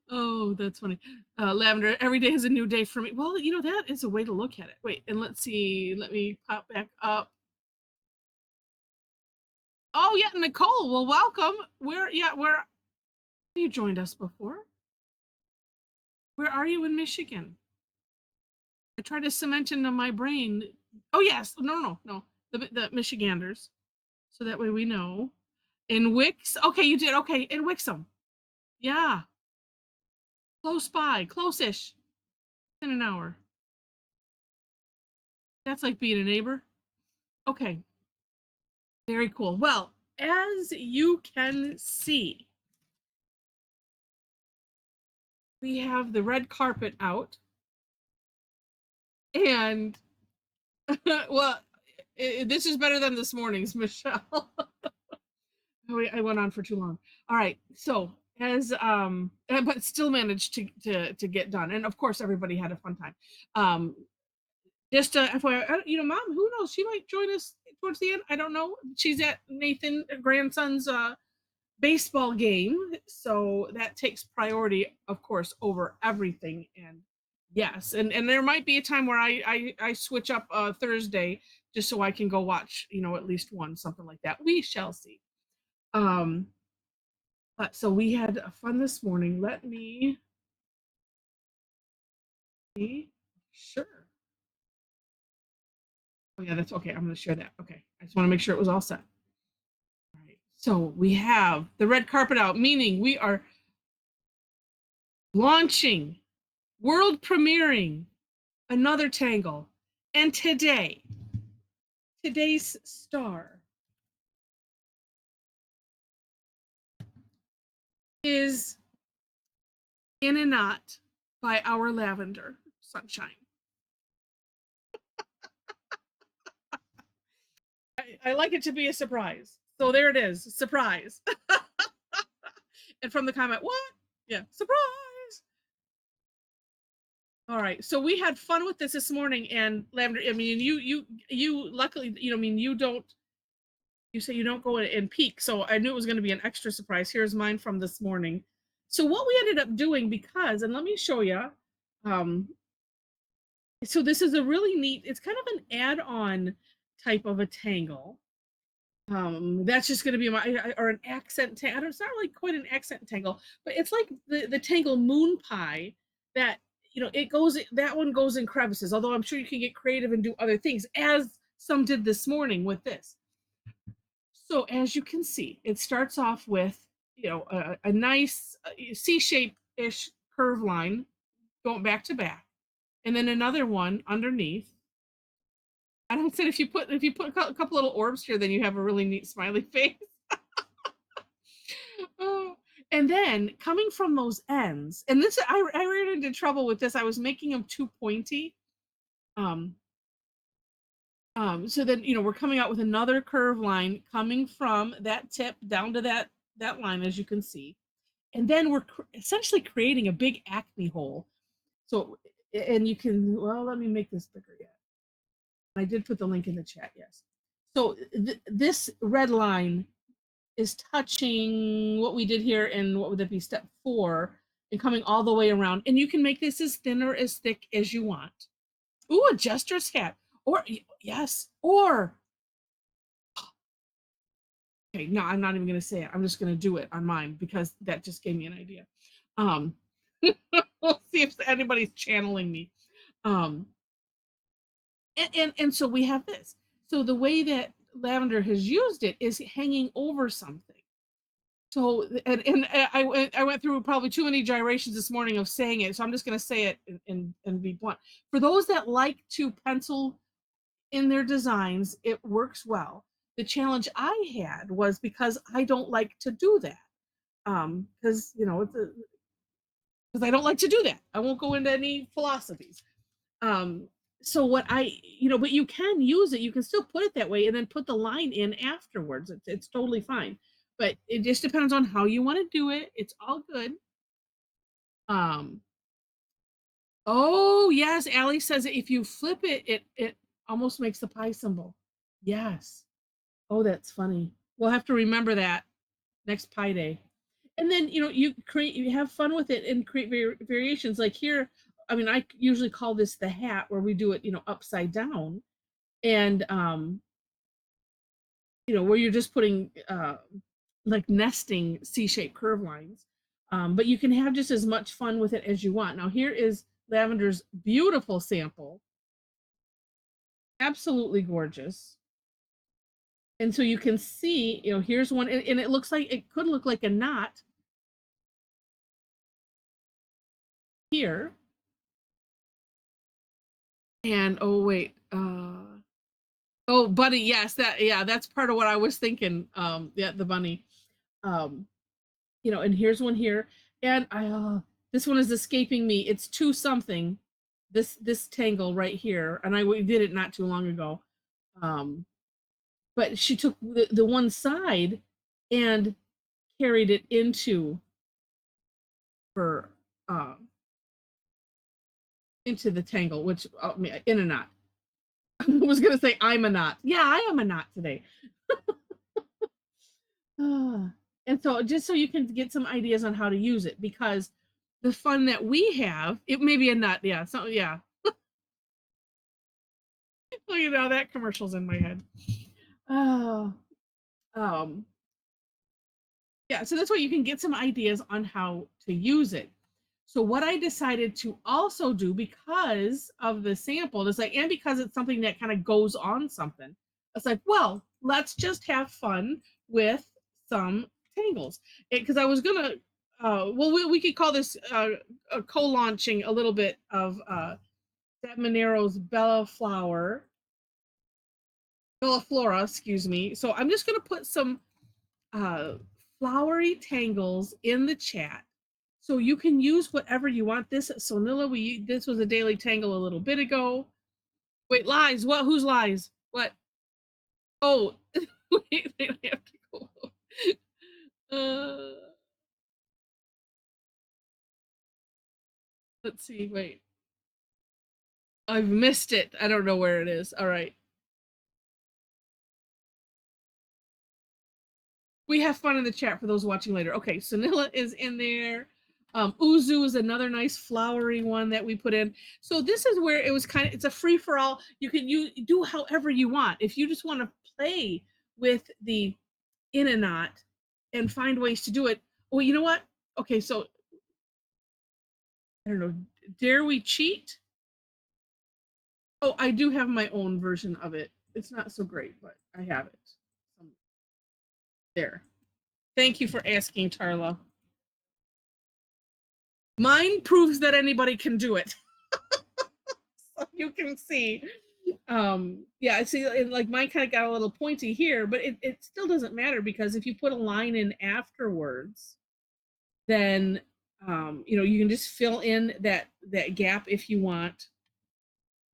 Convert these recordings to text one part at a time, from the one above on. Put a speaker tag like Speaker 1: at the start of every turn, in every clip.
Speaker 1: Oh, that's funny. Lavender, every day is a new day for me. Well, you know, that is a way to look at it. Wait, and let's see. Let me pop back up. Oh, yeah, Nicole. Well, welcome. Where you joined us before? Where are you in Michigan? I tried to cement into my brain. Oh, yes. No. The Michiganders. So that way we know. In Wix. Okay, you did. Okay, in Wixom. Yeah. Close by. Close-ish. In an hour. That's like being a neighbor. Okay. Very cool. Well, as you can see, we have the red carpet out. And, well, this is better than this morning's, Michelle. I went on for too long. All right. So, but still managed to get done. And of course, everybody had a fun time. Just FYI, you know, Mom, who knows? She might join us towards the end. I don't know. She's at Nathan grandson's baseball game, so that takes priority, of course, over everything. And yes, and there might be a time where I switch up Thursday just so I can go watch, you know, at least one, something like that. We shall see. Um, but so we had fun this morning. Let me see. Sure. Oh yeah, that's okay. I'm going to share that. Okay, I just want to make sure it was all set. All right. So we have the red carpet out, meaning we are launching, world premiering another tangle. And today's star is In a Knot by our Lavender Sunshine. I like it to be a surprise. So there it is, surprise. And from the comment, what? Yeah, surprise. All right, so we had fun with this morning, and Lavender. I mean, you luckily, you know, I mean, you don't. You say you don't go and peek, so I knew it was going to be an extra surprise. Here's mine from this morning. So what we ended up doing, because, and let me show you. Um, so this is a really neat. It's kind of an add-on type of a tangle. That's just going to be my or an accent tangle. It's not really quite an accent tangle, but it's like the tangle moon pie that, you know, it goes, that one goes in crevices, although I'm sure you can get creative and do other things, as some did this morning with this. So as you can see, it starts off with, you know, a nice C-shape-ish curve line going back to back, and then another one underneath. And I said, if you put a couple little orbs here, then you have a really neat smiley face. Oh, and then coming from those ends, and this I ran into trouble with this. I was making them too pointy. Um, so then, you know, we're coming out with another curve line coming from that tip down to that line, as you can see, and then we're essentially creating a big acme hole. So, and you can, well, let me make this bigger yet. I did put the link in the chat, yes. So this red line is touching what we did here in, what would that be, step 4, and coming all the way around. And you can make this as thin or as thick as you want. Ooh, a jester's hat. Or, yes, or, okay, no, I'm not even going to say it. I'm just going to do it on mine because that just gave me an idea. We'll see if anybody's channeling me. And so we have this. So the way that Lavender has used it is hanging over something. So, and I went through probably too many gyrations this morning of saying it, so I'm just going to say it and be blunt. For those that like to pencil in their designs, it works well. The challenge I had was because I don't like to do that. Because, you know, because I don't like to do that. I won't go into any philosophies. So what you know, but you can use it. You can still put it that way and then put the line in afterwards. It's totally fine. But it just depends on how you want to do it. It's all good. Oh yes, Allie says if you flip it, it almost makes the pie symbol. Yes. Oh, that's funny. We'll have to remember that next Pi Day. And then, you know, you have fun with it and create variations. Like here, I mean, I usually call this the hat, where we do it, you know, upside down. And you know, where you're just putting like nesting C-shaped curve lines. But you can have just as much fun with it as you want. Now here is Lavender's beautiful sample. Absolutely gorgeous. And so you can see, you know, here's one, and it looks like, it could look like a knot here. And oh wait, oh bunny, yes, that's part of what I was thinking. Yeah, the bunny. You know, and here's one here, and this one is escaping me. It's two something. This tangle right here, and we did it not too long ago. But she took the one side and carried it into her into the tangle, which in a knot. I was gonna say I'm a knot. Yeah, I am a knot today. And so just so you can get some ideas on how to use it, because the fun that we have, it may be a nut, yeah. So yeah. Well, you know, that commercial's in my head. Oh, um, yeah, so that's why you can get some ideas on how to use it. So what I decided to also do, because of the sample, is like, and because it's something that kind of goes on something, it's like, well, let's just have fun with some tangles. Because I was gonna, well, we could call this a co-launching a little bit of Deb Monero's Bella Flora, excuse me. So I'm just gonna put some uh, flowery tangles in the chat. So you can use whatever you want. This Sonilla, this was a daily tangle a little bit ago. Wait, lies. What? Whose lies? What? Oh, wait, they have to go. Uh, let's see. Wait, I've missed it. I don't know where it is. All right. We have fun in the chat for those watching later. Okay, Sonilla is in there. Uzu is another nice flowery one that we put in. So this is where it was kind of, it's a free for all. You can do however you want. If you just want to play with the in a knot and find ways to do it. Well, you know what? Okay, so I don't know. Dare we cheat? Oh, I do have my own version of it. It's not so great, but I have it. There. Thank you for asking, Tarla. Mine proves that anybody can do it. So you can see. Yeah, see, like mine kind of got a little pointy here, but it still doesn't matter, because if you put a line in afterwards, then you know, you can just fill in that gap if you want.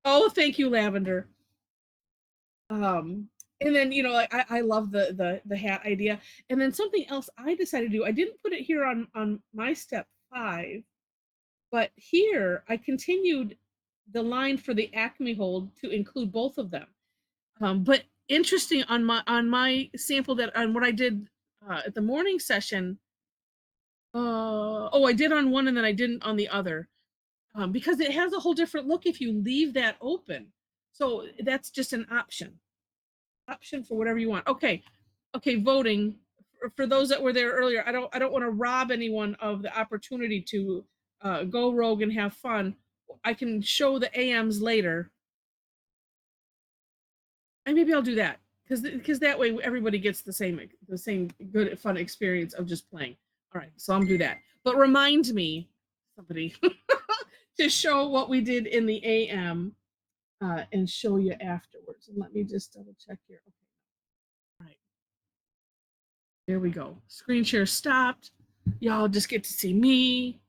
Speaker 1: Oh, thank you, Lavender. And then, you know, like I love the hat idea. And then something else I decided to do, I didn't put it here on my step 5, but here I continued the line for the Acme hold to include both of them. But interesting, on my sample, that on what I did at the morning session, oh, I did on one and then I didn't on the other, because it has a whole different look if you leave that open. So that's just an option for whatever you want. Okay, voting for those that were there earlier. I don't want to rob anyone of the opportunity to go rogue and have fun. I can show the AMs later, and maybe I'll do that, because that way everybody gets the same good fun experience of just playing. All right, so I'll do that. But remind me, somebody, to show what we did in the AM, and show you afterwards. And let me just double check here. Okay. All right. There we go. Screen share stopped. Y'all just get to see me.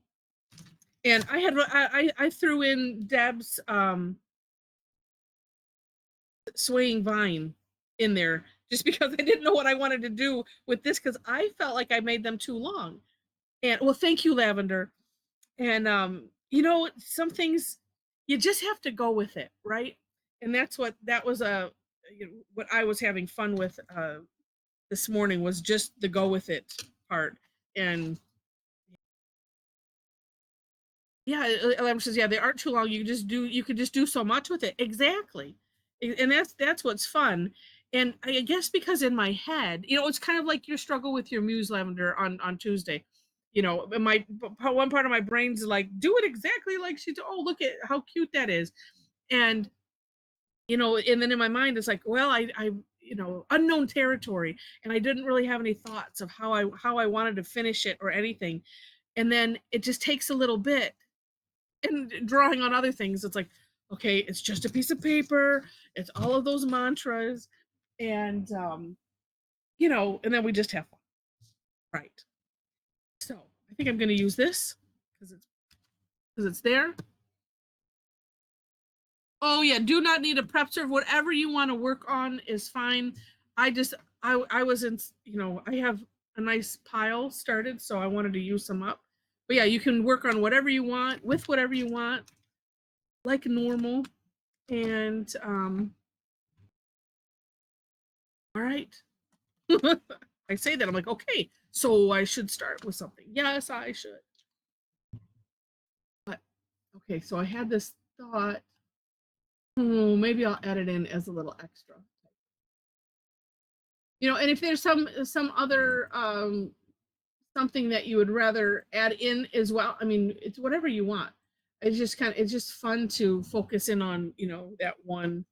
Speaker 1: And I threw in Deb's swaying vine in there, just because I didn't know what I wanted to do with this, because I felt like I made them too long. And well, thank you, Lavender. And you know, some things you just have to go with it, right? And that was what I was having fun with this morning, was just the go with it part. And yeah, Elaine says, yeah, they aren't too long. You could just do so much with it. Exactly. And that's what's fun. And I guess because in my head, it's kind of like your struggle with your muse, Lavender, on Tuesday. One part of my brain's like, do it exactly like oh, look at how cute that is. And and then in my mind it's like, well, I unknown territory, and I didn't really have any thoughts of how I wanted to finish it or anything. And then it just takes a little bit, and drawing on other things, it's like, okay, it's just a piece of paper, it's all of those mantras, and and then we just have fun, right? So I think I'm going to use this because it's there. Oh yeah, do not need a prep serve. Whatever you want to work on is fine. I was in, I have a nice pile started, so I wanted to use some up. But yeah, you can work on whatever you want with whatever you want, like normal. And all right. I say that, I'm like, okay, so I should start with something. Yes, I should. But okay, so I had this thought. Oh, maybe I'll add it in as a little extra. And if there's some other something that you would rather add in as well, I mean, it's whatever you want. It's just fun to focus in on, that one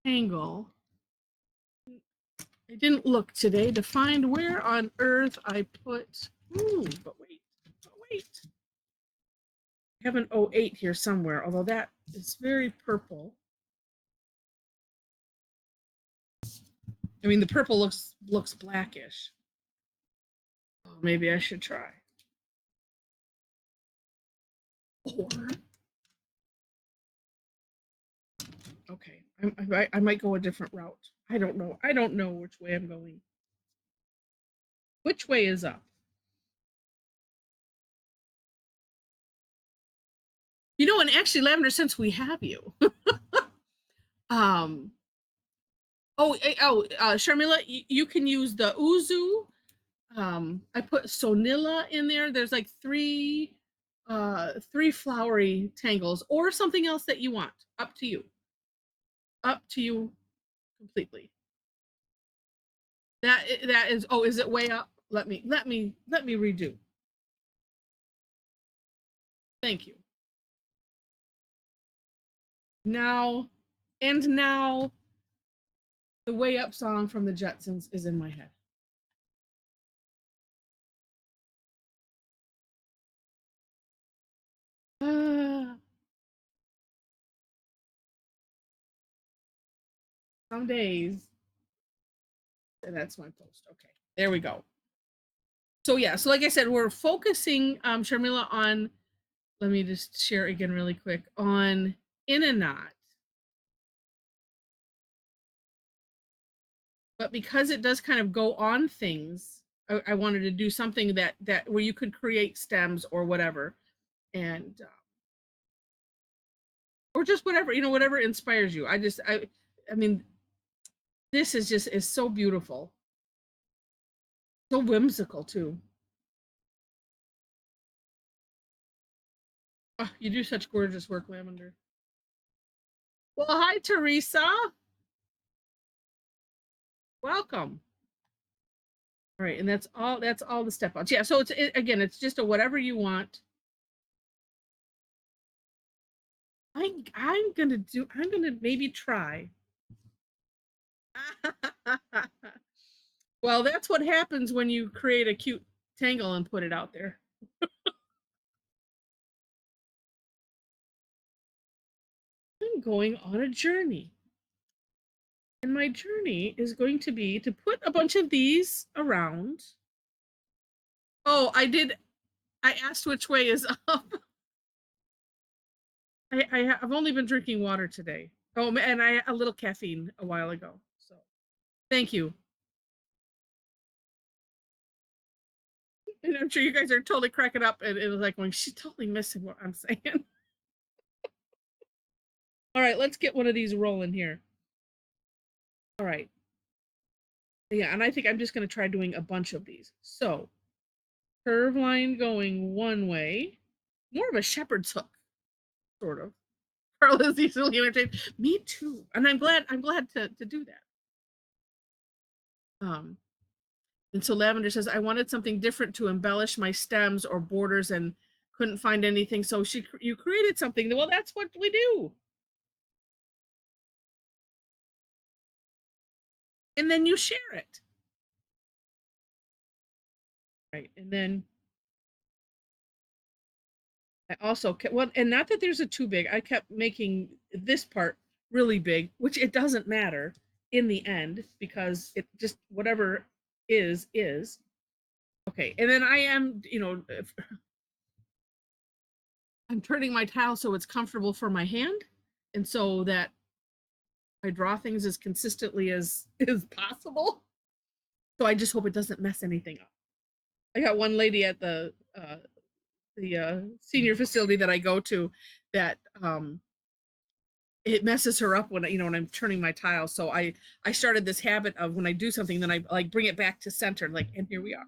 Speaker 1: angle. I didn't look today to find where on earth I put. But wait. I have an 08 here somewhere, although that is very purple. I mean, the purple looks blackish. Oh, maybe I should try. Or okay, I might go a different route. I don't know. I don't know which way I'm going. Which way is up? And actually, Lavender, since we have you, um, Sharmila, you can use the Uzu. I put Sonilla in there. There's like three flowery tangles, or something else that you want. Up to you. Up to you completely. That is. Oh, is it way up? Let me redo. Thank you. Now, and now, the Way Up song from the Jetsons is in my head. Some days, and that's my post. Okay, there we go. So yeah, so like I said, we're focusing, Sharmila, on, let me just share again really quick, on in a knot. But because it does kind of go on things, I wanted to do something that where you could create stems or whatever, and or just whatever, whatever inspires you. I mean, this is so beautiful, so whimsical too. Oh, you do such gorgeous work, Lavender. Well, hi, Teresa. Welcome. All right, and that's all the step outs. Yeah, so again, it's just a whatever you want. I'm gonna maybe try. Well, that's what happens when you create a cute tangle and put it out there. I'm going on a journey. And my journey is going to be to put a bunch of these around. Oh, I asked which way is up. I've only been drinking water today. Oh, and I had a little caffeine a while ago. So thank you. And I'm sure you guys are totally cracking up, and it was like going, she's totally missing what I'm saying. All right, let's get one of these rolling here. All right. Yeah, and I think I'm just going to try doing a bunch of these. So curve line going one way, more of a shepherd's hook, sort of. Carl is easily entertained. Me too, and I'm glad to do that. And so Lavender says, I wanted something different to embellish my stems or borders and couldn't find anything. So you created something. Well, that's what we do. And then you share it. Right. And then I also kept, well, and not that there's a too big. I kept making this part really big, which it doesn't matter in the end because it just whatever is. Okay. And then I am, I'm turning my towel so it's comfortable for my hand. And so that I draw things as consistently as possible. So I just hope it doesn't mess anything up. I got one lady at the senior facility that I go to that it messes her up when when I'm turning my tile. So I started this habit of when I do something, then I like bring it back to center, like, and here we are.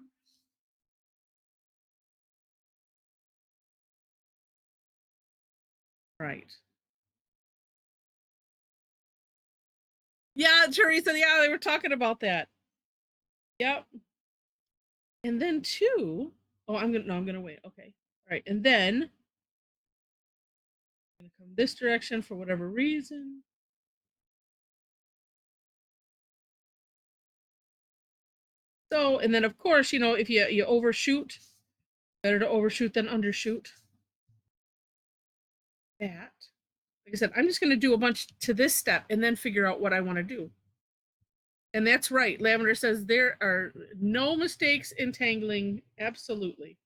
Speaker 1: Right. Yeah, Teresa. Yeah, they were talking about that. Yep. And then two, oh, I'm gonna wait. Okay. All right. And then I'm gonna come this direction for whatever reason. So, and then of course, if you overshoot, better to overshoot than undershoot. That. Like I said, I'm just going to do a bunch to this step and then figure out what I want to do. And that's right. Lavender says there are no mistakes in tangling. Absolutely.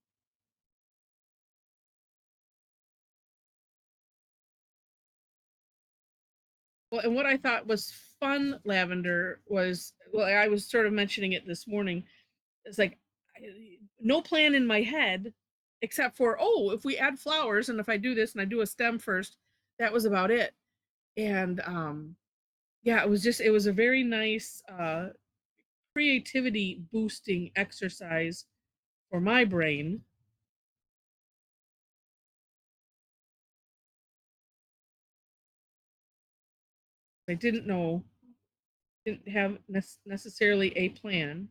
Speaker 1: Well, and what I thought was fun, Lavender, was, well, I was sort of mentioning it this morning. It's like no plan in my head except for, oh, if we add flowers and if I do this and I do a stem first, that was about it. And yeah, it was a very nice creativity boosting exercise for my brain. I didn't have necessarily a plan.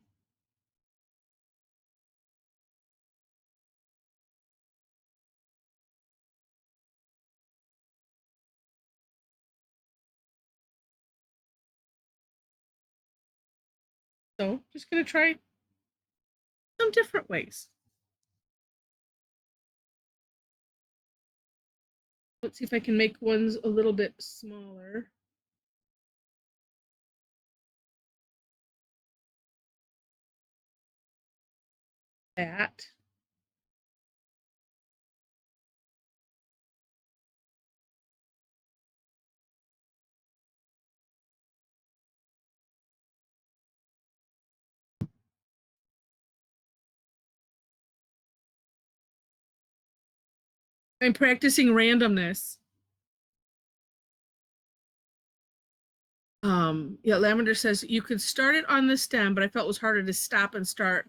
Speaker 1: So just gonna try some different ways. Let's see if I can make ones a little bit smaller. That. I'm practicing randomness. Yeah, Lavender says you could start it on the stem, but I felt it was harder to stop and start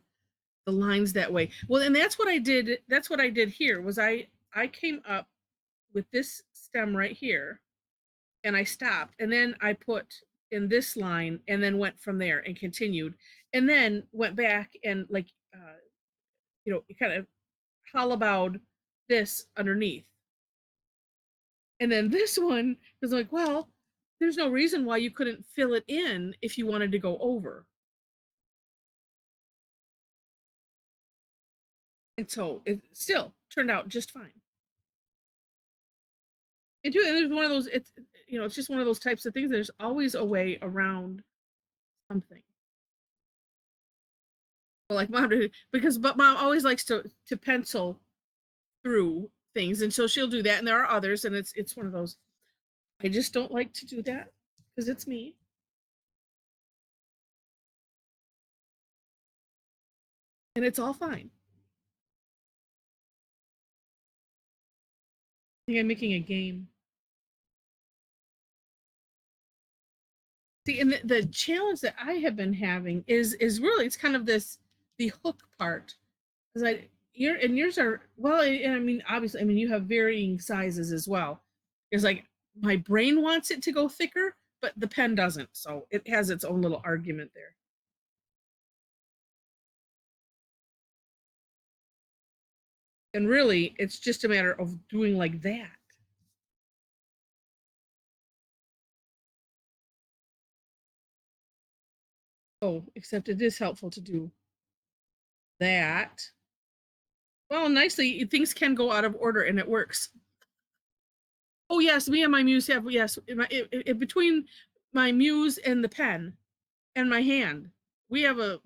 Speaker 1: the lines that way. Well, and that's what I did. That's what I did here was I came up with this stem right here and I stopped and then I put in this line and then went from there and continued and then went back and like kind of hollowed this underneath. And then this one is like, well, there's no reason why you couldn't fill it in if you wanted to go over. And so it still turned out just fine. And there's one of those, it's just one of those types of things. There's always a way around something. Well, like mom did, but mom always likes to pencil through things, and so she'll do that. And there are others, and it's one of those. I just don't like to do that because it's me, and it's all fine. I think I'm making a game. See, and the challenge that I have been having is really it's kind of this the hook part. Because yours are well, and I mean obviously, I mean you have varying sizes as well. It's like my brain wants it to go thicker, but the pen doesn't, so it has its own little argument there. And really, it's just a matter of doing like that. Oh, except it is helpful to do that. Well, nicely, things can go out of order and it works. Oh yes, me and my muse have yes, between my muse and the pen and my hand, we have a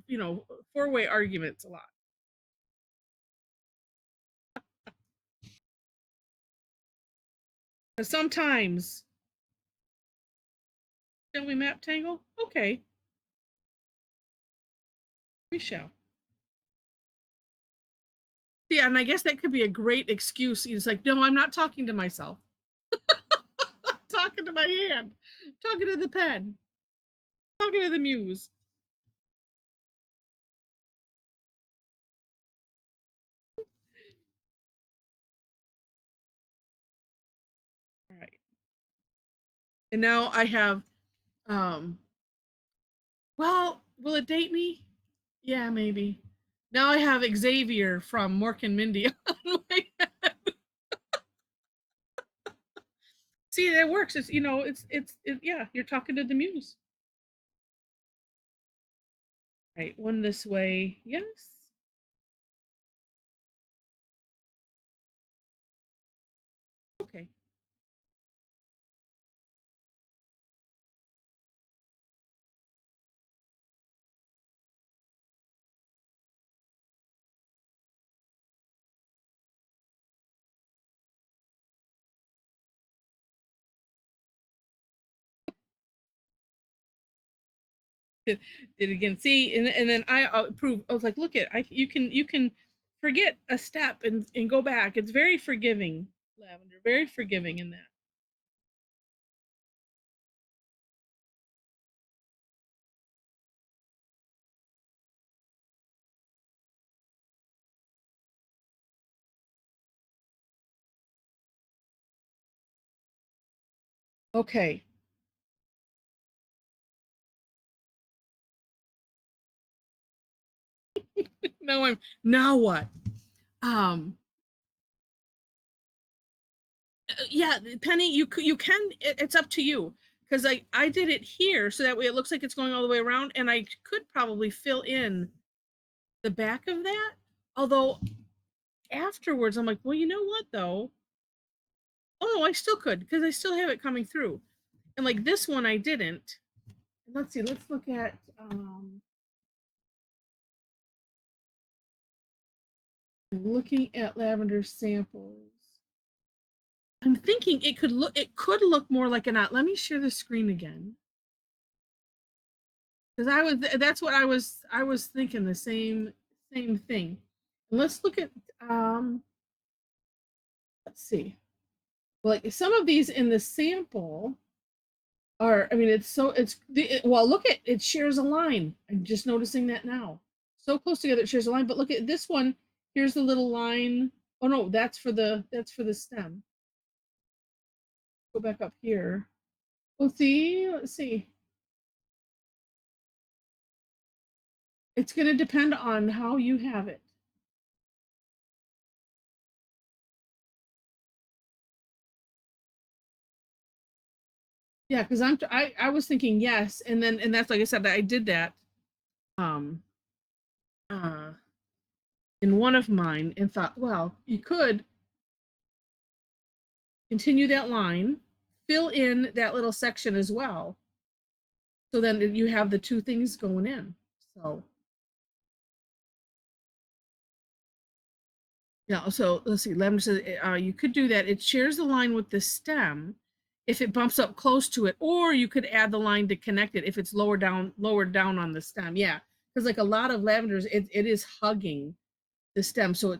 Speaker 1: four-way arguments a lot. And sometimes, shall we map tangle? Okay, we shall. Yeah, and I guess that could be a great excuse. It's like, no, I'm not talking to myself. I'm talking to my hand, talking to the pen, talking to the muse. All right. And now I have um well, will it date me? Yeah, maybe. Now I have Xavier from Mork and Mindy on my head. See, that works. It's yeah, you're talking to the muse. Right, one this way. Yes. Okay. Did it again. See, and then I approve. I was like, look at you can forget a step and go back. It's very forgiving, Lavender. Very forgiving in that. Okay. Now what? Um yeah, Penny, you can it's up to you because I did it here so that way it looks like it's going all the way around and I could probably fill in the back of that. Although afterwards I'm like, well, you know what though? Oh no, I still could because I still have it coming through. And like this one I didn't. Let's see, let's look at looking at Lavender samples. I'm thinking it could look more like an let me share the screen again. Because that's what I was thinking the same thing. Let's look at let's see. Well, like some of these in the sample are, I mean, well, look at it shares a line. I'm just noticing that now. So close together it shares a line, but look at this one. Here's the little line. Oh no, that's for the stem. Go back up here. Let's see. It's going to depend on how you have it. Yeah, because I was thinking yes, and that's like I said, I did that um uh in one of mine and thought, well, you could continue that line, fill in that little section as well. So then you have the two things going in. So yeah, so let's see, Lavender says you could do that. It shares the line with the stem if it bumps up close to it, or you could add the line to connect it if it's lower down on the stem. Yeah, because like a lot of lavenders, it is hugging the stem, so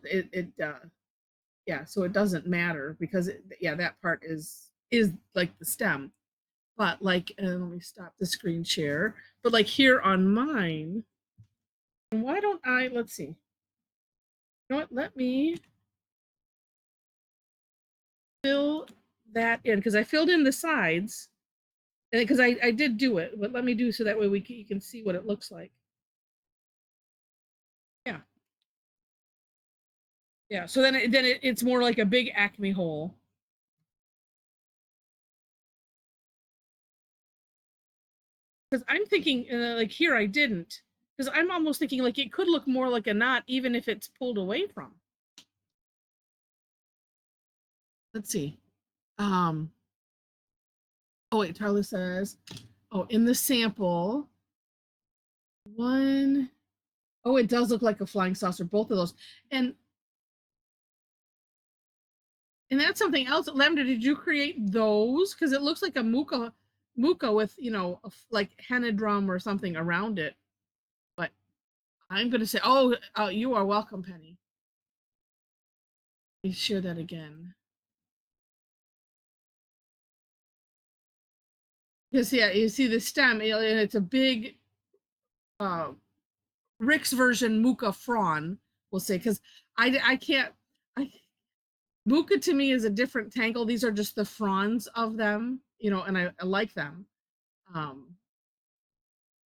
Speaker 1: yeah, so it doesn't matter because yeah, that part is like the stem. But like, let me stop the screen share. But like here on mine, why don't I, let's see. You know what, let me fill that in, because I filled in the sides, because I did do it, but let me do so that way you can see what it looks like. Yeah. Yeah, so then it's more like a big Acme hole. Because I'm thinking, like here I didn't. Because I'm almost thinking like it could look more like a knot even if it's pulled away from. Let's see. Um, oh wait, Tarla says, oh, in the sample, one, oh, it does look like a flying saucer, both of those. And that's something else. Lavender, did you create those? Because it looks like a muka with, you know, like henna drum or something around it. But I'm gonna say, oh, you are welcome, Penny. Let me share that again. Because yeah, you see the stem, and it's a big Rick's version Muka frond, we'll say, because I can't I Muka to me is a different tangle. These are just the fronds of them, you know, and I like them. Um,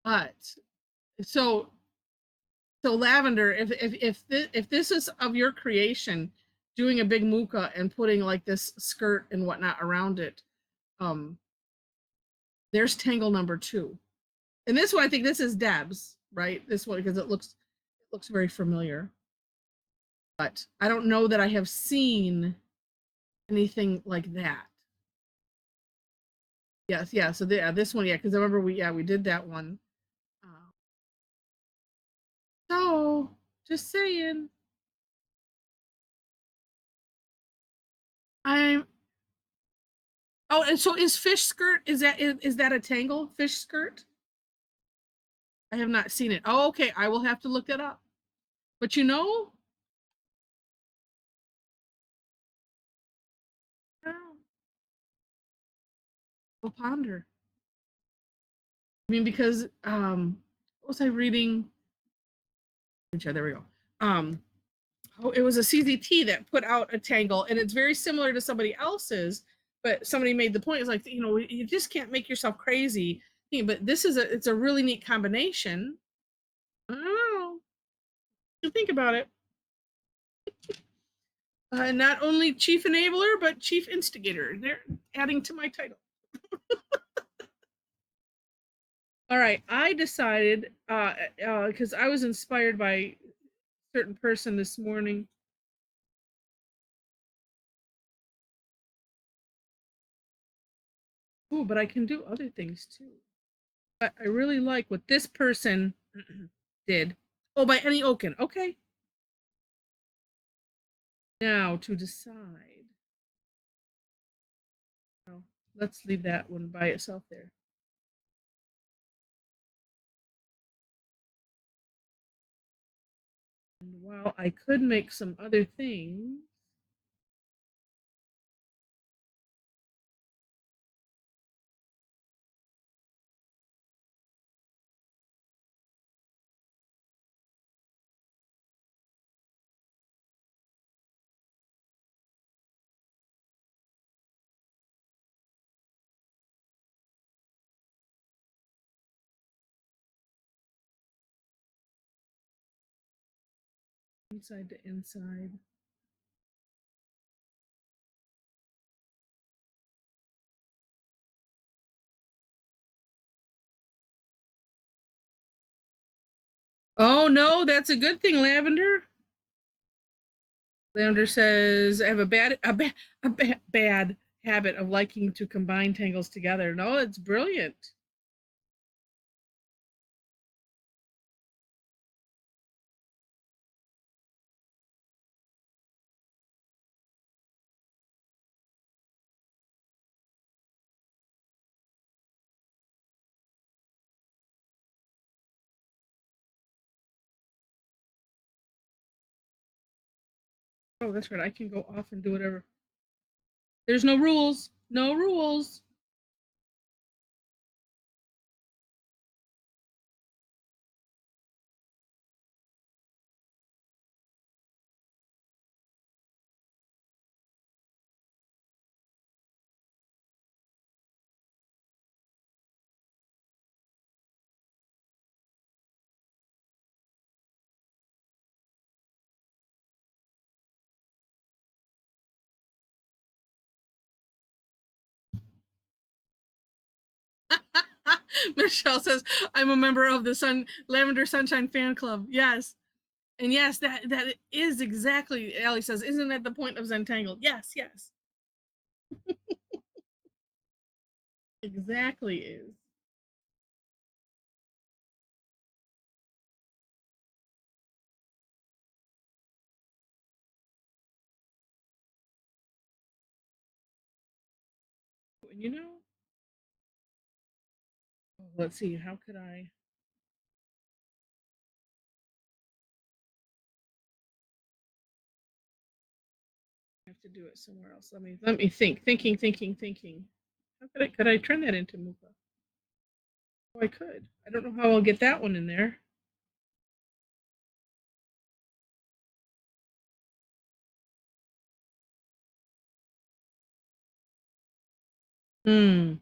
Speaker 1: but so so Lavender, if this is of your creation, doing a big Muka and putting like this skirt and whatnot around it, um, there's tangle number 2. And this one, I think this is Deb's, right? This one, because it looks very familiar. But I don't know that I have seen anything like that. Yes, yeah. So this one, yeah, because I remember we did that one. Uh, so just saying, I'm. Oh, and so is fish skirt? Is that a tangle fish skirt? I have not seen it. Oh, okay. I will have to look that up. But you know, oh, we'll ponder. I mean, because what was I reading? There we go. Um, oh, it was a CZT that put out a tangle, and it's very similar to somebody else's. But somebody made the point, it's like, you know, you just can't make yourself crazy. But it's a really neat combination. I don't know. You think about it. Not only chief enabler, but chief instigator. They're adding to my title. All right, I decided because I was inspired by a certain person this morning. Oh, but I can do other things too. But I really like what this person did. Oh, by Annie Oken. Okay. Now to decide. Oh, let's leave that one by itself there. And while I could make some other things, inside to inside. Oh no, that's a good thing, Lavender. Lavender says, I have bad habit of liking to combine tangles together. No, it's brilliant. Oh, that's right. I can go off and do whatever. There's no rules. No rules. Michelle says, I'm a member of the Lavender Sunshine fan club. Yes. And yes, that is exactly, Allie says, isn't that the point of Zentangle? Yes, yes. Exactly is. And you know, let's see, how could I have to do it somewhere else? Let me think. Thinking. How could I turn that into Muka? Oh, I could. I don't know how I'll get that one in there. Hmm.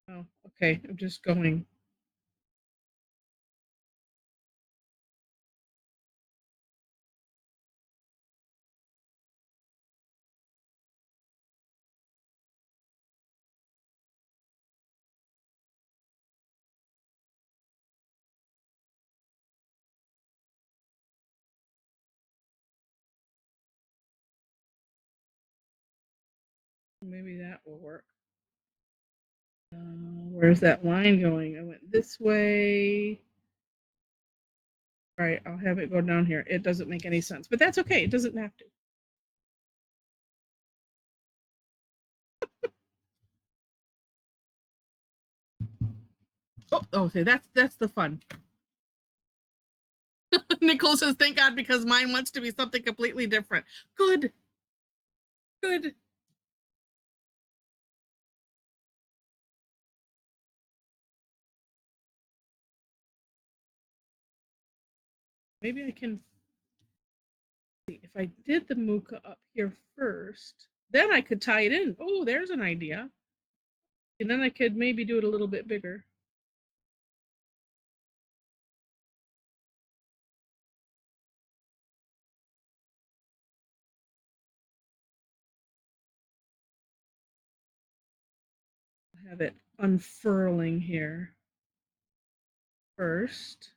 Speaker 1: Oh, okay. I'm just going. Maybe that will work. Where's that line going? I went this way. All right, I'll have it go down here. It doesn't make any sense, but that's okay. It doesn't have to. Oh, okay, that's the fun. Nicole says, "Thank God, because mine wants to be something completely different." Good, good. Maybe I can see if I did the Muka up here first. Then I could tie it in. Oh, there's an idea. And then I could maybe do it a little bit bigger. Have it unfurling here first.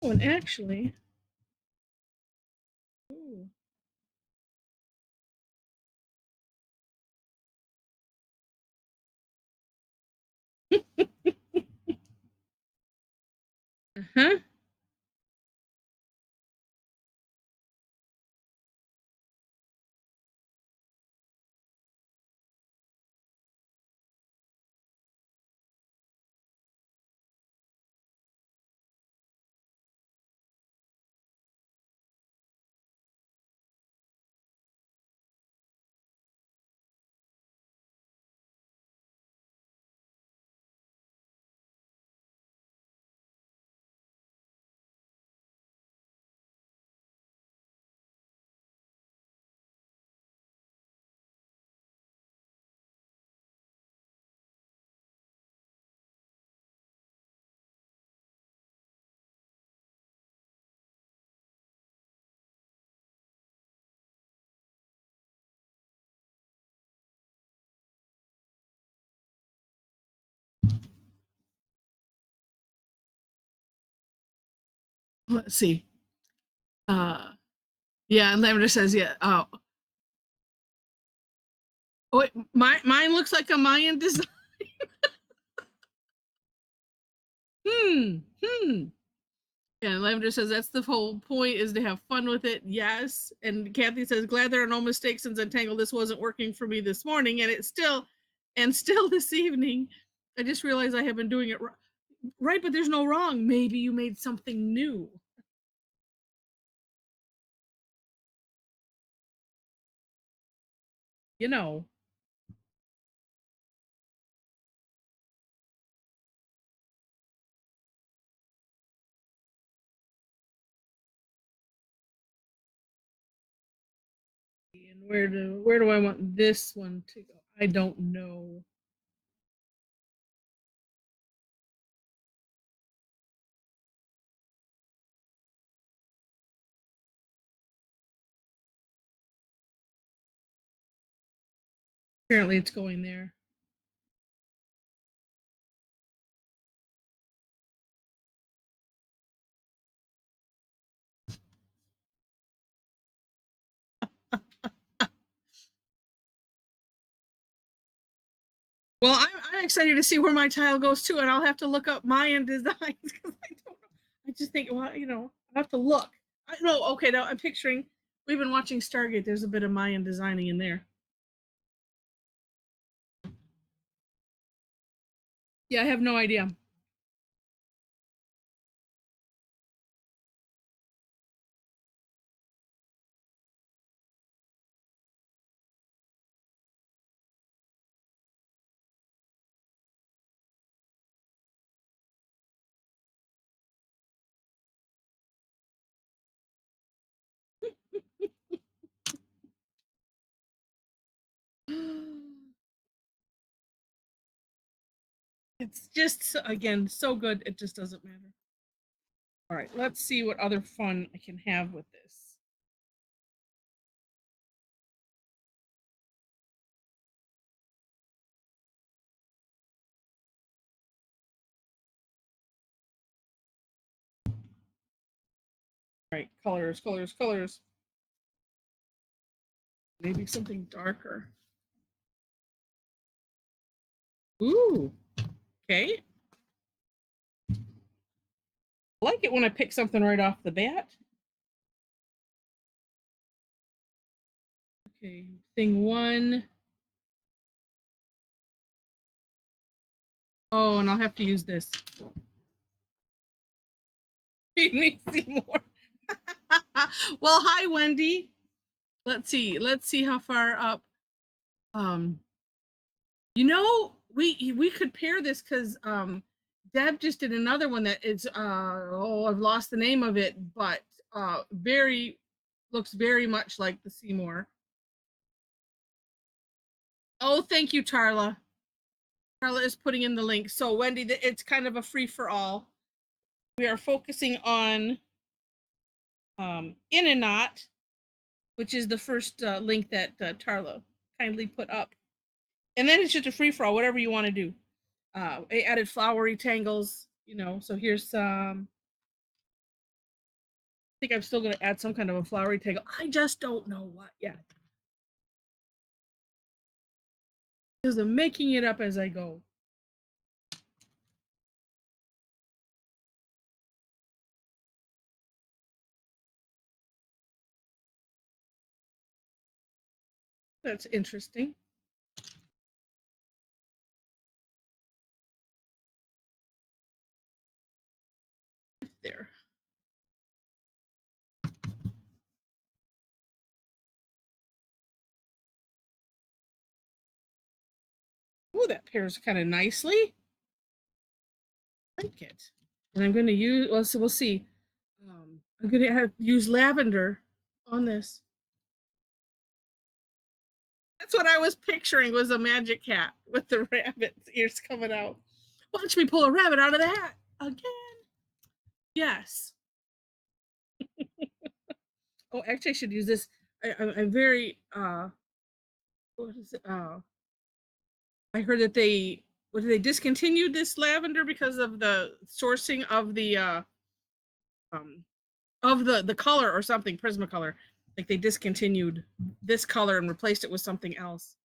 Speaker 1: Oh, and actually, ooh. Uh-huh. Let's see. Yeah, and Lavender says, yeah. Oh, wait, mine looks like a Mayan design. Hmm. Yeah, and Lavender says that's the whole point, is to have fun with it. Yes. And Kathy says, glad there are no mistakes in Zentangle. This wasn't working for me this morning, and still this evening. I just realized I have been doing it right, but there's no wrong. Maybe you made something new. You know. And where do I want this one to go? I don't know. Apparently it's going there. Well, I'm excited to see where my tile goes too, and I'll have to look up Mayan designs because I don't know. I just think, well, I have to look. I know. Okay, now I'm picturing. We've been watching Stargate. There's a bit of Mayan designing in there. Yeah, I have no idea. It's just again so good. It just doesn't matter. All right, let's see what other fun I can have with this. All right, colors, colors, colors. Maybe something darker. Ooh, okay. I like it when I pick something right off the bat. Okay, thing one. Oh, and I'll have to use this. Made me see more. Well, hi, Wendy. Let's see. Let's see how far up. Um, we could pair this because Deb just did another one that is I've lost the name of it, but very looks very much like the Seymour. Oh, thank you, Tarla. Tarla is putting in the link. So Wendy, it's kind of a free for all. We are focusing on in a knot, which is the first link that Tarla kindly put up, and then it's just a free for all, whatever you want to do. I added flowery tangles, So here's some. I think I'm still going to add some kind of a flowery tangle. I just don't know what yet. Because I'm making it up as I go. That's interesting. There. Oh, that pairs kind of nicely. I like it. And I'm going to use, well, so we'll see. I'm going to use lavender on this. That's what I was picturing was a magic hat with the rabbit's ears coming out. Watch me pull a rabbit out of the hat again. Yes. Oh, actually, I should use this. I'm very what is it? I heard that they discontinued this lavender because of the sourcing um of the color or something, Prismacolor. Like they discontinued this color and replaced it with something else.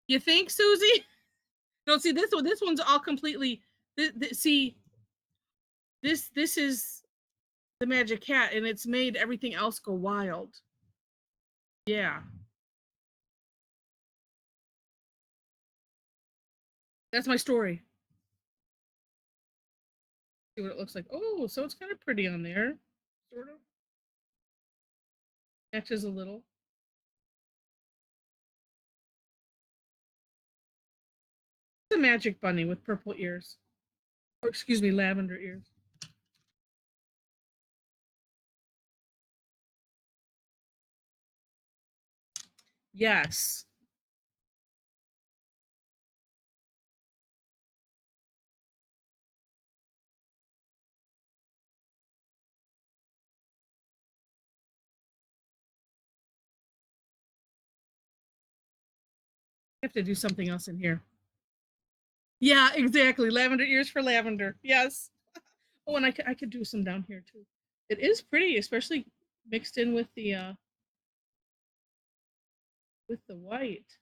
Speaker 1: You think, Susie? No, see this one. This one's all completely. See, this is the magic hat, and it's made everything else go wild. Yeah, that's my story. See what it looks like. Oh, so it's kind of pretty on there, sort of. Matches a little. It's a magic bunny with purple ears. Or excuse me, lavender ears. Yes. I have to do something else in here. Yeah, exactly. Lavender ears for lavender. Yes. Oh, and I could do some down here too. It is pretty, especially mixed in with the white.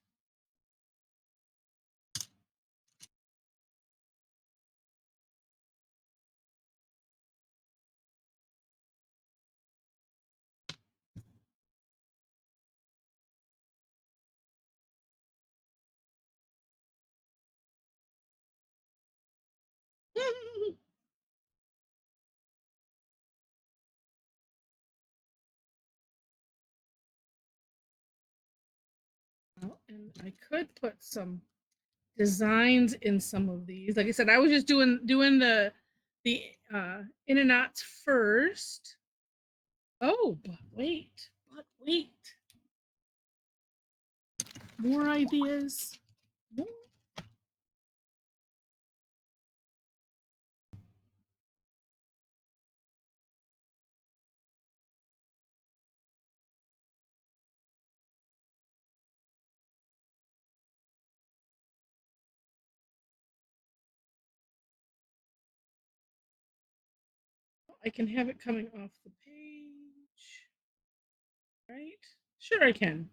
Speaker 1: Well, and I could put some designs in some of these. Like I said, I was just doing the in and outs first. Oh, but wait, more ideas. More. I can have it coming off the page, right? Sure, I can.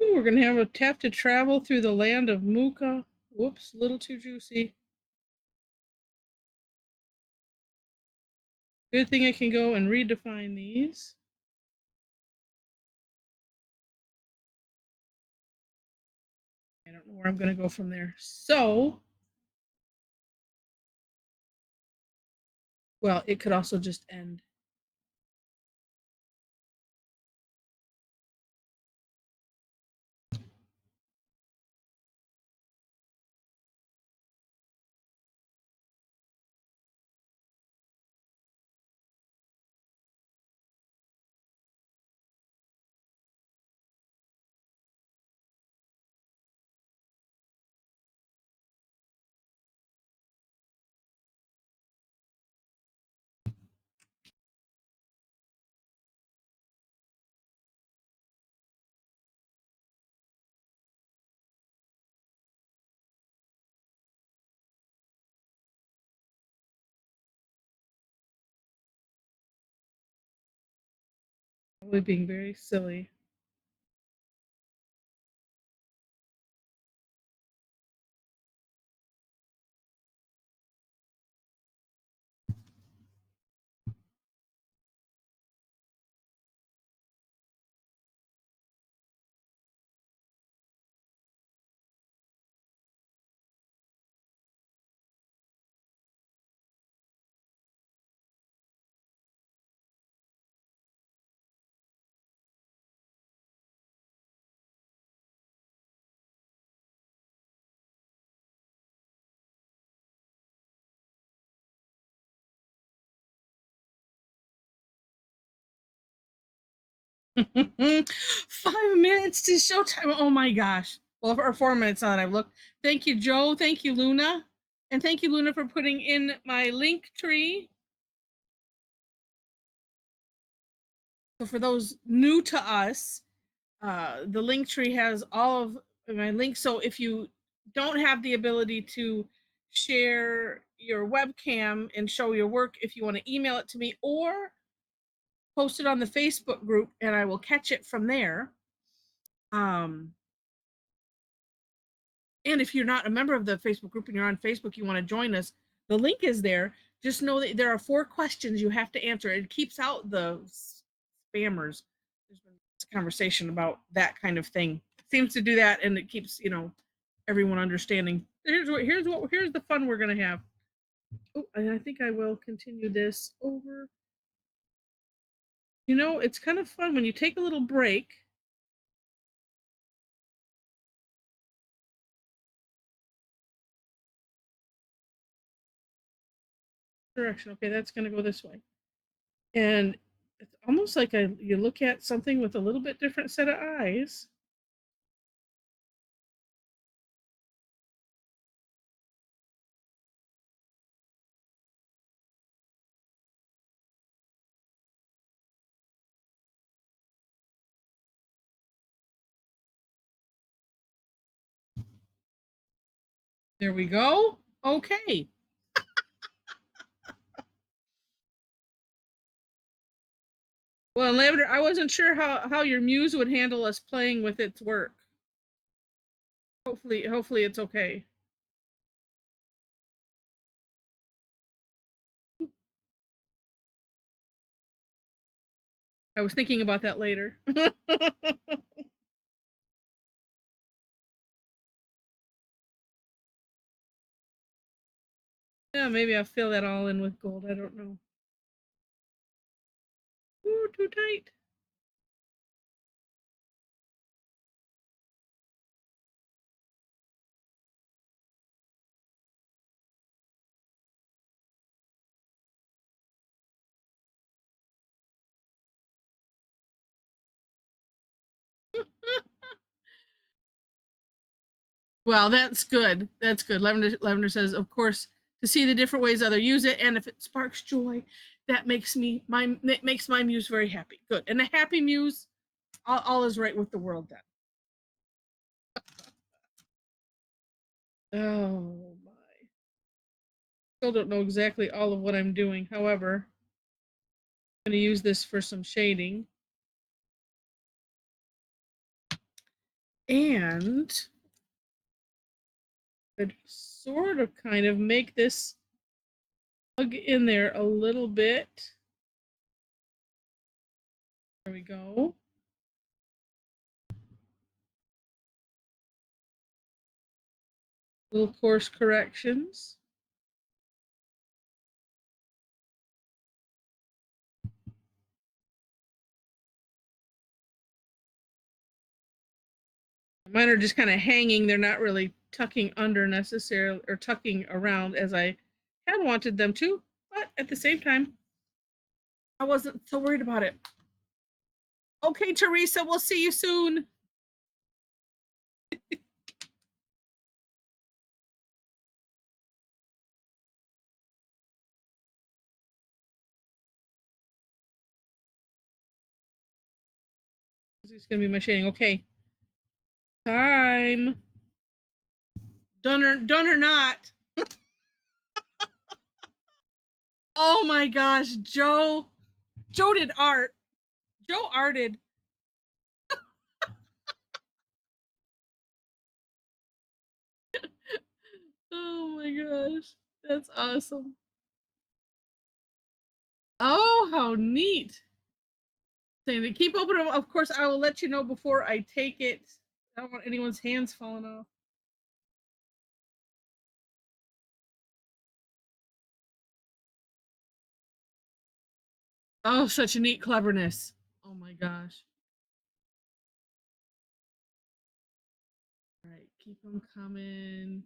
Speaker 1: Ooh, we're gonna have to travel through the land of Muka. Whoops, a little too juicy. Good thing I can go and redefine these. I don't know where I'm gonna go from there. So, well, it could also just end. Probably being very silly. Five minutes to showtime. Oh my gosh. Well, or 4 minutes on. I've looked. Thank you, Joe. Thank you, Luna. And thank you, Luna, for putting in my link tree. So for those new to us, the link tree has all of my links. So if you don't have the ability to share your webcam and show your work, if you want to email it to me or post it on the Facebook group and I will catch it from there. And if you're not a member of the Facebook group and you're on Facebook, you want to join us, the link is there. Just know that there are 4 questions you have to answer. It keeps out the spammers. There's been this conversation about that kind of thing. It seems to do that, and it keeps everyone understanding. Here's the fun we're gonna have. Oh, and I think I will continue this over. You know, it's kind of fun when you take a little break. Direction. Okay, that's going to go this way. And it's almost like you look at something with a little bit different set of eyes. There we go. Okay. Well, Lavender, I wasn't sure how your muse would handle us playing with its work. Hopefully it's okay. I was thinking about that later. Yeah, maybe I'll fill that all in with gold. I don't know. Ooh, too tight. Well, that's good. That's good. Lavender says, of course, to see the different ways others use it, and if it sparks joy, that makes my muse very happy. Good, and a happy muse, all is right with the world then. Oh my! Still don't know exactly all of what I'm doing. However, I'm going to use this for some shading, and I'd sort of kind of make this plug in there a little bit. There we go. Little course corrections. Mine are just kind of hanging. They're not really tucking under necessarily or tucking around as I had wanted them to, but at the same time, I wasn't so worried about it. Okay, Teresa, we'll see you soon. This is going to be my shading. Okay. Time. Done or not. Oh my gosh, Joe did art. Joe arted. Oh my gosh. That's awesome. Oh, how neat. Saying to keep open. Of course, I will let you know before I take it. I don't want anyone's hands falling off. Oh, such a neat cleverness. Oh my gosh. All right, keep them coming.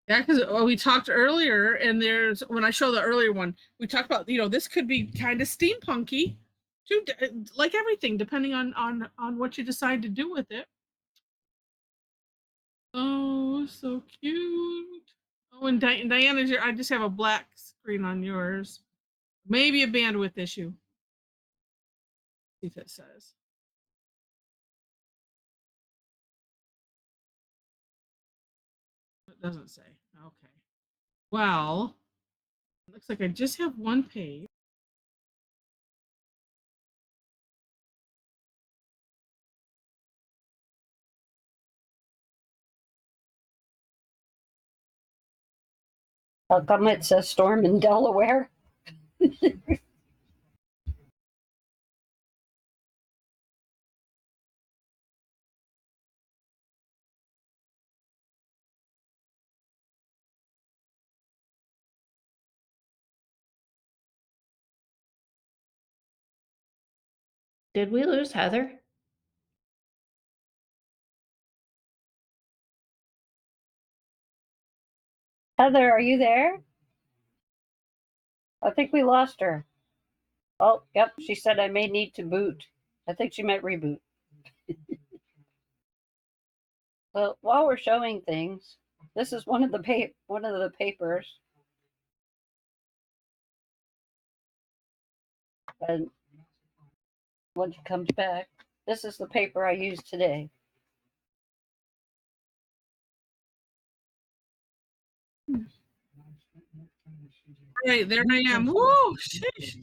Speaker 1: Yeah, because we talked earlier, and there's when I show the earlier one, we talked about this could be kind of steampunky, too, like everything, depending on what you decide to do with it. Oh, so cute. Oh, and Diana's I just have a black screen on yours. Maybe a bandwidth issue. See if it says. It doesn't say. Okay. Well, it looks like I just have one page.
Speaker 2: How come it says storm in Delaware?
Speaker 3: Did we lose Heather?
Speaker 2: Heather, are you there? I think we lost her. Oh, yep. She said I may need to boot. I think she meant reboot. Well, while we're showing things, this is one of the papers. And when she comes back, this is the paper I used today.
Speaker 1: Right, there I am. Whoa, sheesh.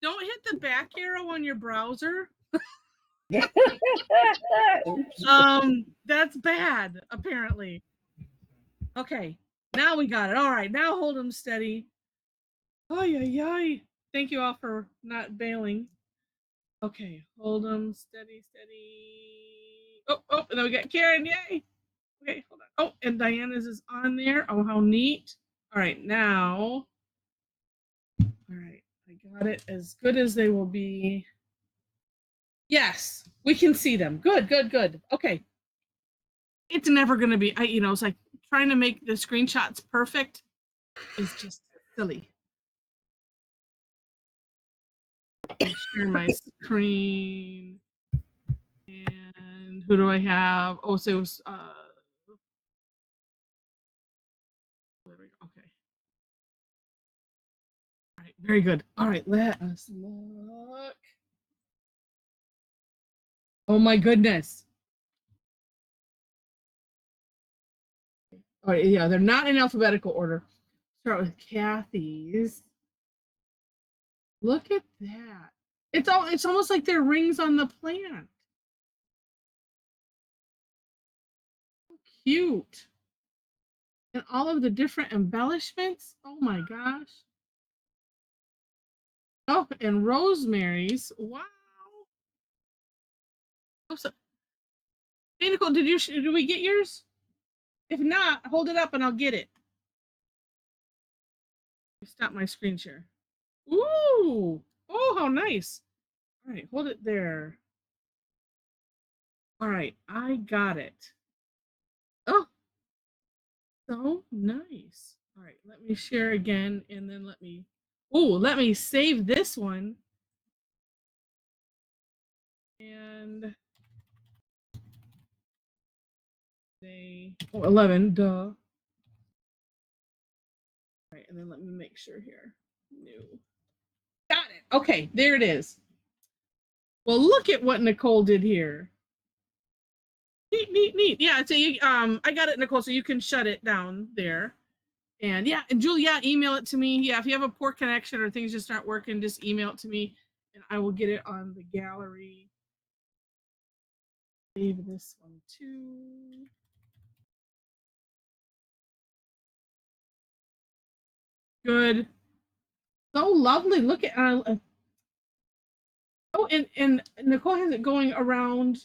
Speaker 1: Don't hit the back arrow on your browser. That's bad, apparently. Okay, now we got it. All right, now hold them steady. Ay, ay, ay. Thank you all for not bailing. Okay, hold them steady, steady. Oh, and then we got Karen, yay. Okay, hold on. Oh, and Diana's is on there. Oh, how neat. All right, now. All right, I got it as good as they will be. Yes, we can see them. Good, good, good. Okay. It's never going to be, it's like trying to make the screenshots perfect is just silly. Share my screen. And who do I have? Oh, so it was, there we go. Okay. All right, very good. All right, let us look. Oh my goodness. All right, yeah, they're not in alphabetical order. Start with Kathy's. Look at that. It's almost like they're rings on the plant. Cute. And all of the different embellishments. Oh my gosh. Oh, and Rosemary's. Wow. Oh, so, hey, Nicole, did we get yours? If not, hold it up and I'll get it. Stop my screen share. Ooh. Oh, how nice. All right, hold it there. All right, I got it. Oh, so nice. All right, let me share again and then let me save this one. And 11, duh. All right, and then let me make sure here. New. Got it. Okay, there it is. Well, look at what Nicole did here. Neat, neat, neat. Yeah, so I got it, Nicole, so you can shut it down there. And yeah, and Julia, email it to me. Yeah, if you have a poor connection or things just aren't working, just email it to me and I will get it on the gallery. Save this one too. Good. So lovely. Look at and Nicole has it going around.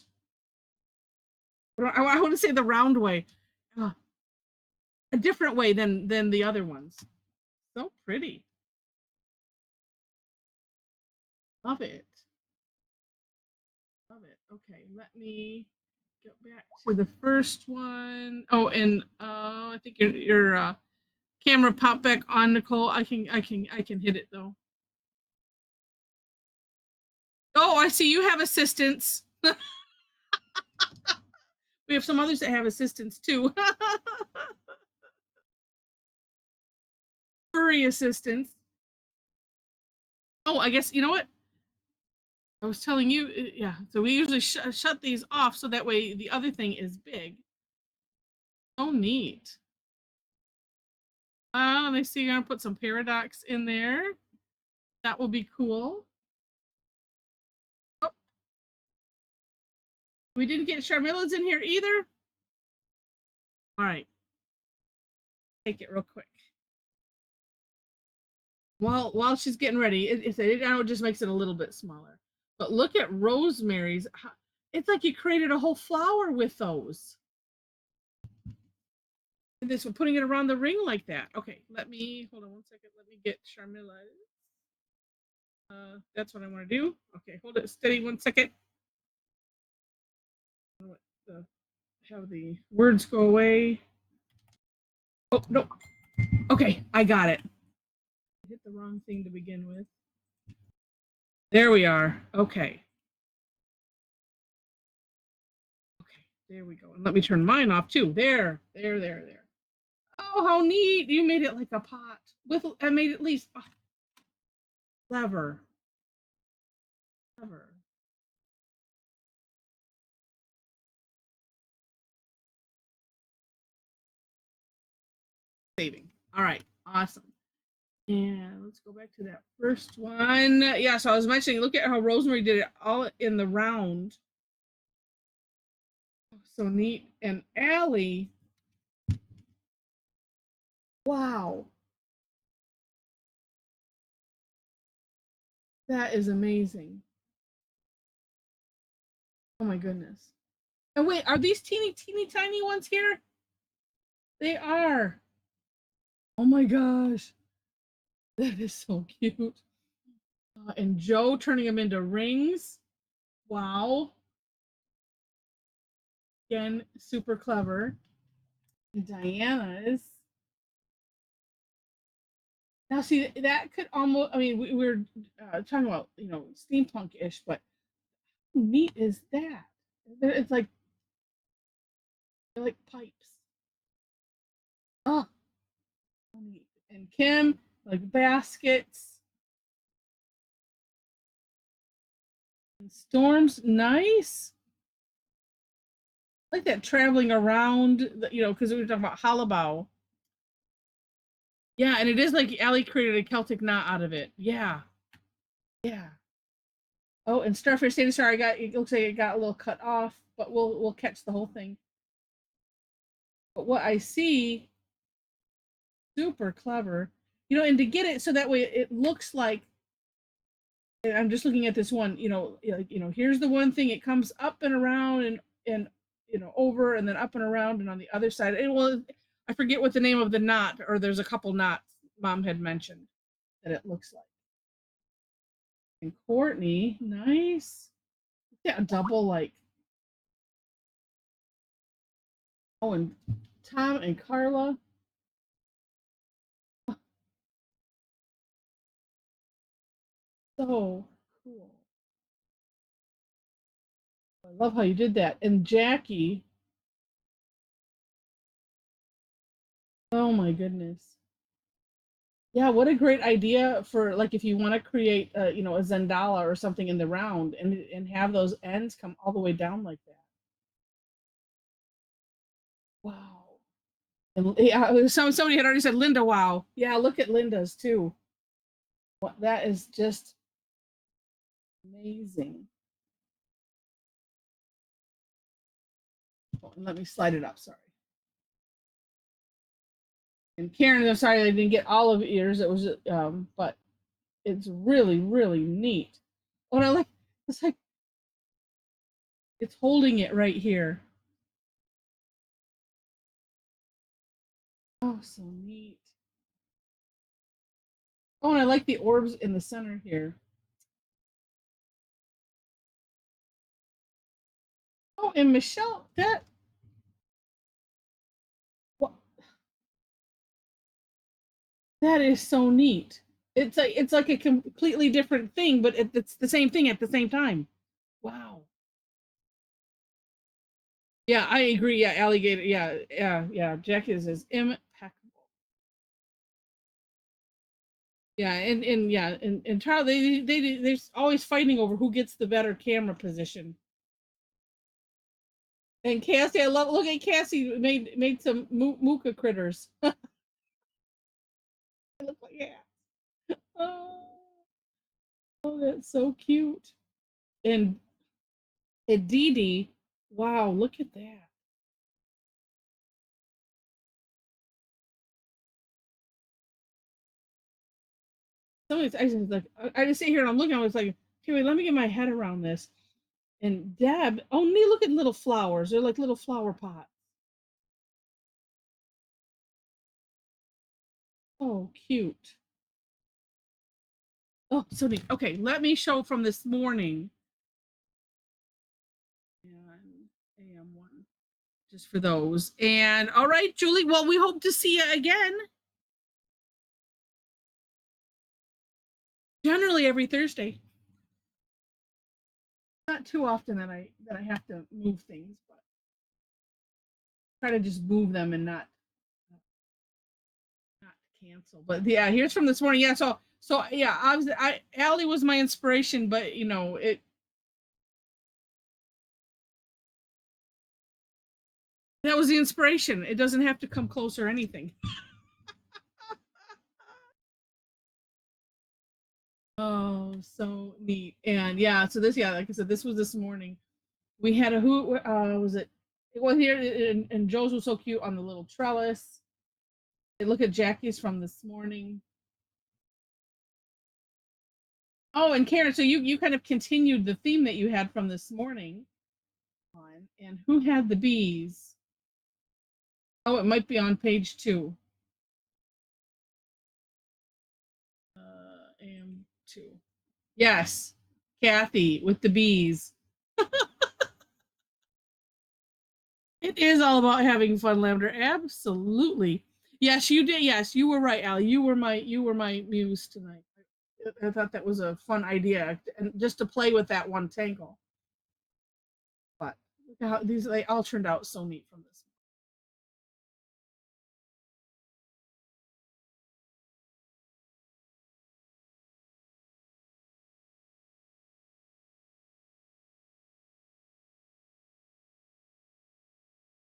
Speaker 1: I want to say the round way, a different way than the other ones. So pretty. Love it. Love it. Okay, let me get back to the first one. Oh, and I think your camera popped back on, Nicole. I can hit it though. Oh, I see you have assistants. We have some others that have assistants too. Furry assistants. Oh, I guess you know what? I was telling you, yeah. So we usually shut these off so that way the other thing is big. Oh, neat. And I see you're gonna put some paradox in there. That will be cool. Oh. We didn't get Charmilla's in here either. All right. Take it real quick. While she's getting ready, it just makes it a little bit smaller. But look at Rosemary's. It's like you created a whole flower with those. And this, we're putting it around the ring like that. Okay, hold on 1 second. Let me get Charmilla. That's what I want to do. Okay, hold it steady 1 second. Have the words go away. Oh, no. Okay, I got it. I hit the wrong thing to begin with. There we are. Okay. Okay, there we go. And let me turn mine off too. There. Oh, how neat. You made it like a pot. I made at least clever. Clever. Saving. All right. Awesome. And let's go back to that first one. Yeah, so I was mentioning, look at how Rosemary did it all in the round. So neat. And Allie, wow. That is amazing. Oh my goodness. And wait, are these teeny tiny ones here? They are. Oh my gosh. That is so cute. And Joe turning them into rings. Wow. Again, super clever. And Diana's. Now, see, that could almost, I mean, we were talking about, steampunk-ish, but how neat is that? It's like, they're like pipes. Oh, neat. And Kim, like baskets. And Storm's nice. I like that traveling around, because we were talking about Halabow. Yeah, and it is like Allie created a Celtic knot out of it. Yeah. Yeah. Oh, and Starfish Sandy Star, it looks like it got a little cut off, but we'll catch the whole thing. But what I see, super clever, and to get it so that way it looks like, I'm just looking at this one, here's the one thing, it comes up and around and over and then up and around and on the other side. I forget what the name of the knot, or there's a couple knots Mom had mentioned that it looks like. And Courtney, nice. Yeah, double like. Oh, and Tom and Carla. So cool. I love how you did that. And Jackie. Oh my goodness. Yeah, what a great idea for, like, if you want to create a Zendala or something in the round and have those ends come all the way down like that. Wow. And yeah, somebody had already said Linda, wow. Yeah, look at Linda's too. What, that is just amazing. Oh, and let me slide it up, sorry. And Karen, I'm sorry I didn't get all of yours. It was but it's really, really neat. Oh, and I like, it's like it's holding it right here. Oh, so neat. Oh, and I like the orbs in the center here. Oh, and Michelle, that is so neat. It's like a completely different thing, but it's the same thing at the same time. Wow. Yeah, I agree. Yeah, alligator. Yeah. Jack is impeccable. Yeah, and Charlie, they're always fighting over who gets the better camera position. And Cassie, I love, look at Cassie made some Mooka critters. Look like, yeah. Oh, that's so cute. And Dee Dee, wow, look at that. Somebody's I just like, I just sit here and I'm looking. I was like, okay, wait, let me get my head around this. And Deb, oh, me, look at little flowers. They're like little flower pots. Oh, cute. Oh, so neat. Okay, let me show from this morning. And AM1, just for those. And all right, Julie, well, we hope to see you again. Generally every Thursday. Not too often that I have to move things, but try to just move them and not cancel. But yeah, here's from this morning. Yeah, so yeah, obviously Allie was my inspiration, but you know, that was the inspiration. It doesn't have to come close or anything. Oh, so neat. And yeah, so this, yeah, like I said, this was this morning. We had a who was it? It was here, and Joe's was so cute on the little trellis. Look at Jackie's from this morning. Oh, and Karen, so you kind of continued the theme that you had from this morning. And who had the bees? Oh, it might be on page 2. AM2. Yes, Kathy with the bees. It is all about having fun, Lavender. Absolutely. Yes, you did. Yes, you were right, Allie. You were my muse tonight. I thought that was a fun idea, and just to play with that one tangle. But look how these, they all turned out so neat from this